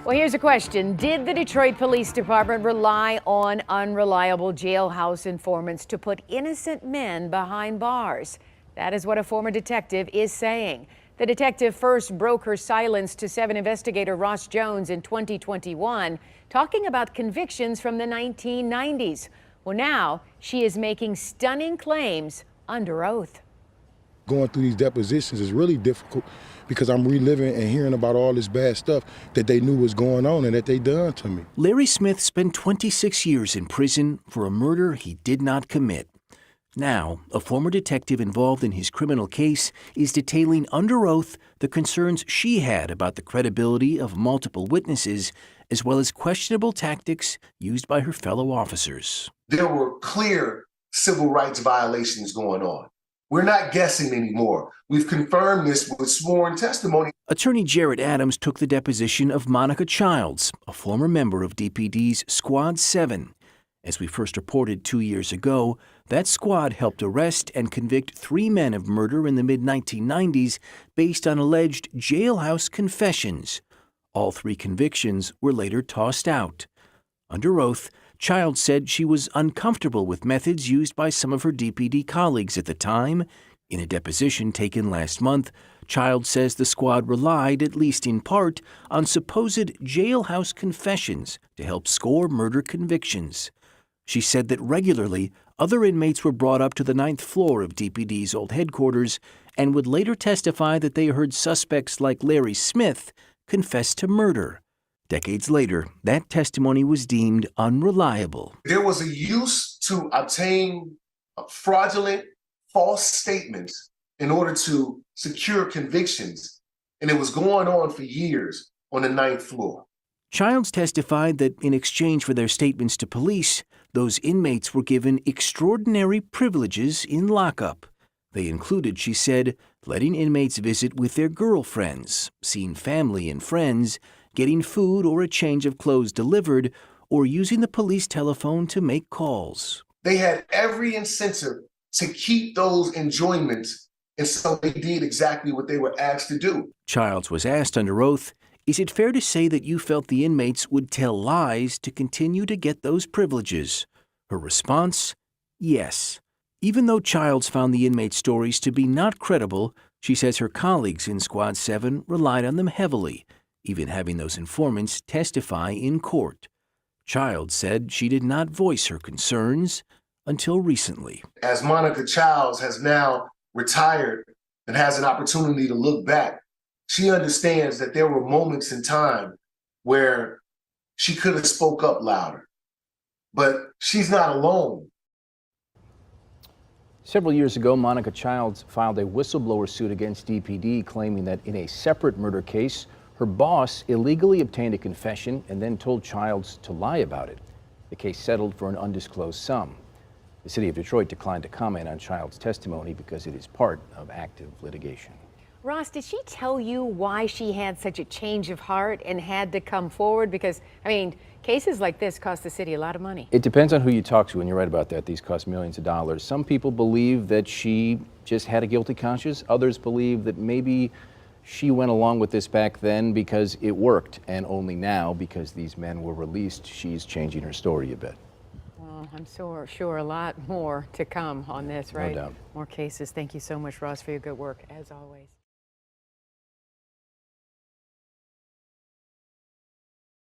Well, here's a question. Did the Detroit Police Department rely on unreliable jailhouse informants to put innocent men behind bars? That is what a former detective is saying. The detective first broke her silence to 7 investigator Ross Jones in 2021, talking about convictions from the 1990s. Well, now she is making stunning claims under oath. Going through these depositions is really difficult because I'm reliving and hearing about all this bad stuff that they knew was going on and that they done to me. Larry Smith spent 26 years in prison for a murder he did not commit. Now, a former detective involved in his criminal case is detailing under oath the concerns she had about the credibility of multiple witnesses, as well as questionable tactics used by her fellow officers. There were clear civil rights violations going on. We're not guessing anymore. We've confirmed this with sworn testimony. Attorney Jared Adams took the deposition of Monica Childs, a former member of DPD's Squad 7. As we first reported 2 years ago, that squad helped arrest and convict 3 men of murder in the mid-1990s based on alleged jailhouse confessions. All 3 convictions were later tossed out. Under oath, Childs said she was uncomfortable with methods used by some of her DPD colleagues at the time. In a deposition taken last month, Childs says the squad relied, at least in part, on supposed jailhouse confessions to help score murder convictions. She said that regularly, other inmates were brought up to the 9th floor of DPD's old headquarters and would later testify that they heard suspects like Larry Smith confess to murder. Decades later, that testimony was deemed unreliable. There was a use to obtain fraudulent, false statements in order to secure convictions, and it was going on for years on the 9th floor. Childs testified that in exchange for their statements to police, those inmates were given extraordinary privileges in lockup. They included, she said, letting inmates visit with their girlfriends, seeing family and friends, getting food or a change of clothes delivered, or using the police telephone to make calls. They had every incentive to keep those enjoyments, and so they did exactly what they were asked to do. Childs was asked under oath, "Is it fair to say that you felt the inmates would tell lies to continue to get those privileges?" Her response, yes. Even though Childs found the inmates' stories to be not credible, she says her colleagues in Squad 7 relied on them heavily, even having those informants testify in court. Childs said she did not voice her concerns until recently. As Monica Childs has now retired and has an opportunity to look back, she understands that there were moments in time where she could have spoke up louder, but she's not alone. Several years ago, Monica Childs filed a whistleblower suit against DPD, claiming that in a separate murder case, her boss illegally obtained a confession and then told Childs to lie about it. The case settled for an undisclosed sum. The city of Detroit declined to comment on Childs' testimony because it is part of active litigation. Ross, did she tell you why she had such a change of heart and had to come forward? Because, I mean, cases like this cost the city a lot of money. It depends on who you talk to, and you're right about that. These cost millions of dollars. Some people believe that she just had a guilty conscience. Others believe that maybe she went along with this back then because it worked, and only now, because these men were released, she's changing her story a bit. Well, I'm sure a lot more to come on this, right? No doubt. More cases. Thank you so much, Ross, for your good work, as always.